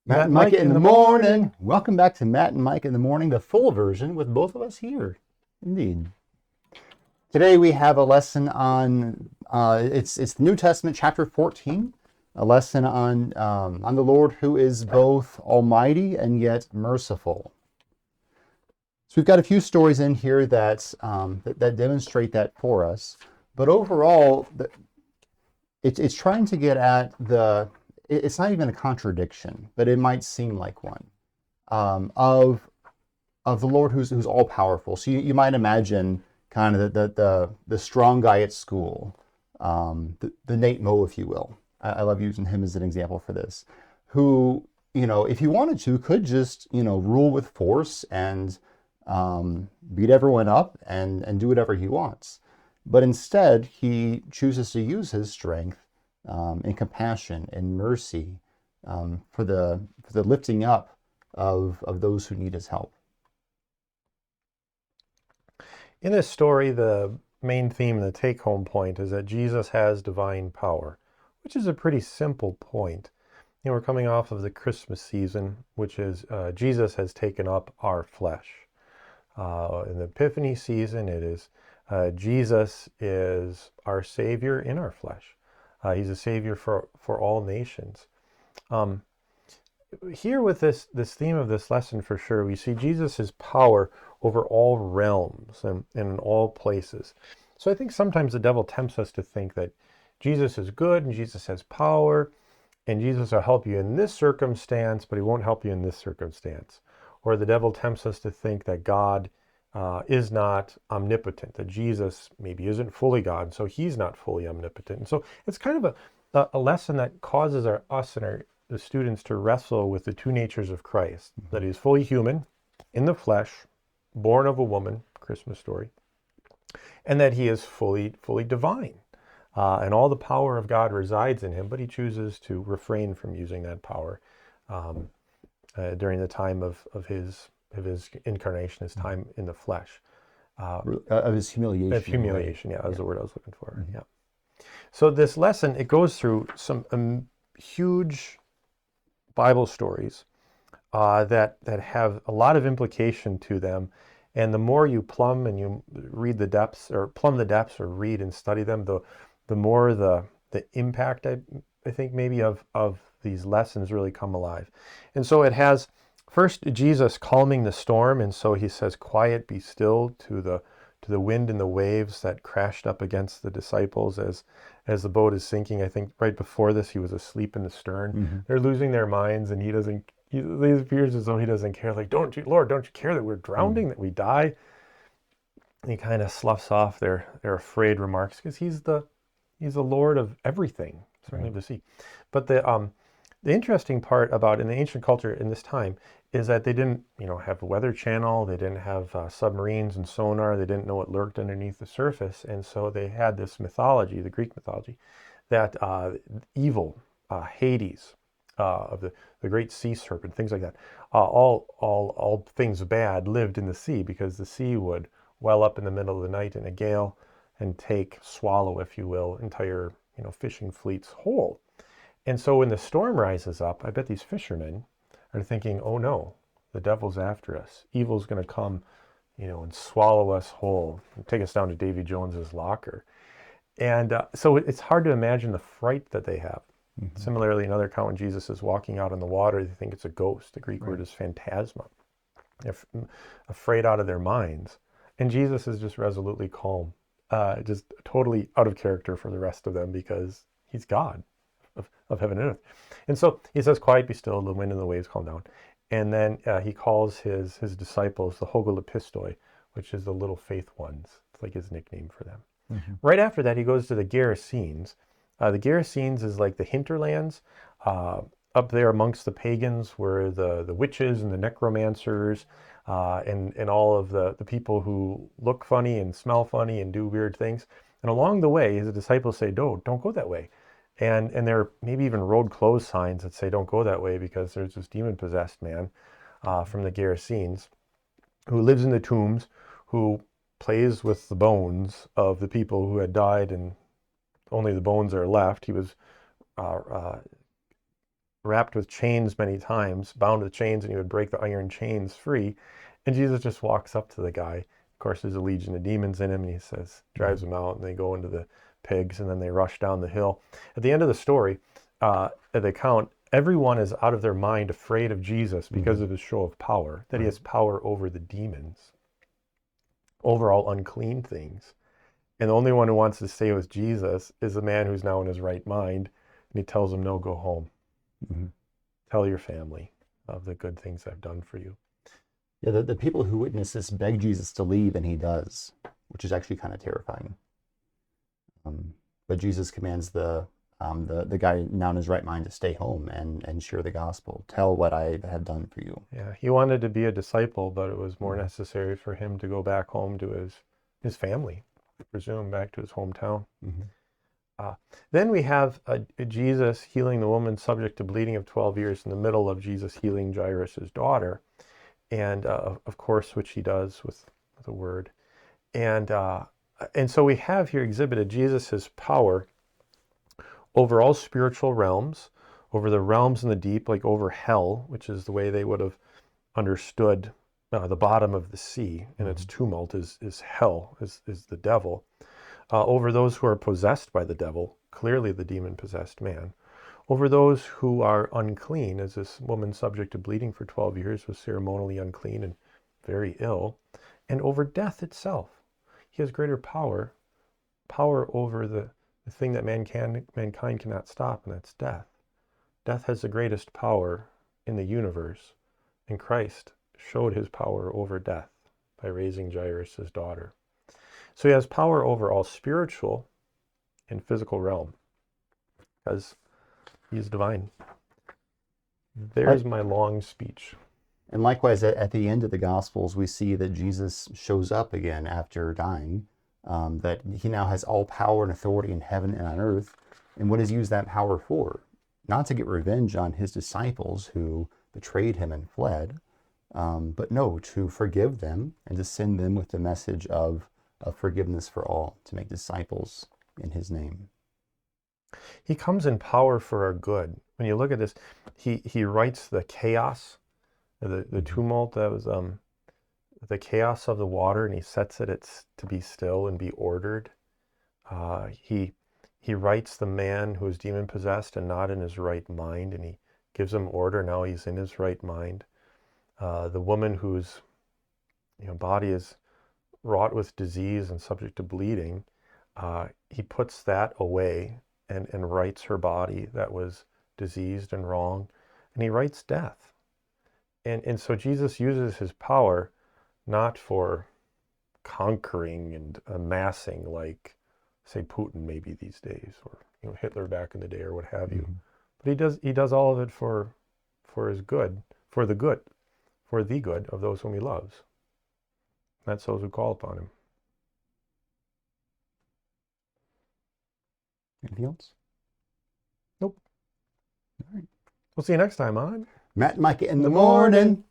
Matt and Micah in the morning. Welcome back to Matt and Micah in the morning, the full version with both of us here. Indeed. Today we have a lesson on it's the New Testament, chapter 14, a lesson on the Lord who is both almighty and yet merciful. So we've got a few stories in here that demonstrate that for us, but overall, it's trying to get at it's not even a contradiction, but it might seem like one, of the Lord who's all powerful. So you might imagine kind of the strong guy at school, the Nate Mo, if you will. I love using him as an example for this, who, if he wanted to, could just, rule with force and beat everyone up and do whatever he wants. But instead, he chooses to use his strength and compassion and mercy for the lifting up of those who need his help. In this story, the main theme and the take-home point is that Jesus has divine power, which is a pretty simple point. We're coming off of the Christmas season, which is Jesus has taken up our flesh. In the Epiphany season, it is Jesus is our Savior in our flesh. He's a Savior for all nations. Here with this theme of this lesson, for sure, we see Jesus' power over all realms and in all places. So I think sometimes the devil tempts us to think that Jesus is good and Jesus has power and Jesus will help you in this circumstance, but he won't help you in this circumstance. Or the devil tempts us to think that God is not omnipotent, that Jesus maybe isn't fully God, so he's not fully omnipotent. And so it's kind of a lesson that causes us and the students to wrestle with the two natures of Christ, that he's fully human, in the flesh, born of a woman, Christmas story, and that he is fully divine. And all the power of God resides in him, but he chooses to refrain from using that power during the time of his incarnation, his time in the flesh. Of his humiliation. Of humiliation, yeah, that was the word I was looking for. Mm-hmm. Yeah. So this lesson, it goes through some huge Bible stories that have a lot of implication to them. And the more you plumb and you read the depths, or plumb the depths, or read and study them, the more the impact, I think maybe of these lessons really come alive. And so it has first Jesus calming the storm, and so he says, "Quiet, be still," to the wind and the waves that crashed up against the disciples as the boat is sinking. I think right before this he was asleep in the stern. Mm-hmm. They're losing their minds, and he appears as though he doesn't care. Like, Lord, don't you care that we're drowning, that we die? And he kind of sloughs off their afraid remarks, because he's the Lord of everything, certainly, right, of the sea. But the interesting part about in the ancient culture in this time is that they didn't, have a weather channel. They didn't have submarines and sonar. They didn't know what lurked underneath the surface. And so they had this mythology, the Greek mythology, that evil, Hades, of the great sea serpent, things like that, all things bad lived in the sea, because the sea would well up in the middle of the night in a gale and swallow, if you will, entire, fishing fleets whole. And so when the storm rises up, I bet these fishermen are thinking, oh no, the devil's after us. Evil's going to come, and swallow us whole, and take us down to Davy Jones's locker. And so it's hard to imagine the fright that they have. Mm-hmm. Similarly, another account, when Jesus is walking out on the water, they think it's a ghost. The Greek word is phantasma. They're afraid out of their minds. And Jesus is just resolutely calm, just totally out of character for the rest of them, because he's God of heaven and earth. And so he says, "Quiet, be still," the wind and the waves calm down. And then he calls his disciples the Hogolopistoi, which is the little faith ones. It's like his nickname for them. Mm-hmm. Right after that, he goes to the Gerasenes. The Gerasenes is like the hinterlands. Up there amongst the pagans were the witches and the necromancers, and all of the people who look funny and smell funny and do weird things. And along the way, his disciples say, "No, don't go that way." And there are maybe even road closed signs that say, "Don't go that way," because there's this demon-possessed man from the Gerasenes who lives in the tombs, who plays with the bones of the people who had died, and only the bones are left. He was wrapped with chains many times, bound with chains, and he would break the iron chains free. And Jesus just walks up to the guy. Of course, there's a legion of demons in him, and he says, drives them out, and they go into the pigs, and then they rush down the hill. At the end of the story, at the account, everyone is out of their mind afraid of Jesus because of his show of power, that he has power over the demons, over all unclean things. And the only one who wants to stay with Jesus is the man who's now in his right mind. And he tells him, no, go home. Tell your family of the good things I've done for you. Yeah, the people who witness this beg Jesus to leave, and he does, which is actually kind of terrifying. But Jesus commands the guy now in his right mind to stay home and share the gospel. Tell what I have done for you. Yeah, he wanted to be a disciple, but it was more necessary for him to go back home to his family, I presume, back to his hometown. Then we have Jesus healing the woman subject to bleeding of 12 years in the middle of Jesus healing Jairus' daughter, and of course, which he does with a word. And so we have here exhibited Jesus' power over all spiritual realms, over the realms in the deep, like over hell, which is the way they would have understood the bottom of the sea, and its tumult is hell, is the devil. Over those who are possessed by the devil, clearly the demon-possessed man. Over those who are unclean, as this woman subject to bleeding for 12 years was ceremonially unclean and very ill. And over death itself. He has greater power over the thing that mankind cannot stop, and that's death. Death has the greatest power in the universe, and Christ showed his power over death by raising Jairus' daughter. So he has power over all spiritual and physical realm, because he's divine. There's my long speech. And likewise, at the end of the Gospels, we see that Jesus shows up again after dying, that he now has all power and authority in heaven and on earth. And what does he use that power for? Not to get revenge on his disciples who betrayed him and fled, but no, to forgive them and to send them with the message of forgiveness for all, to make disciples in his name. He comes in power for our good. When you look at this, he writes the chaos, the tumult that was the chaos of the water, and he sets it to be still and be ordered. He writes the man who is demon possessed and not in his right mind, and he gives him order. Now he's in his right mind. The woman whose body is wrought with disease and subject to bleeding, he puts that away and rights her body that was diseased and wrong, and he writes death. And so Jesus uses his power not for conquering and amassing like, say, Putin maybe these days, or Hitler back in the day, or what have you. But he does all of it for his good, for the good of those whom he loves. That's those who call upon him. Anything else? Nope. All right. We'll see you next time on Matt and Mike in the morning.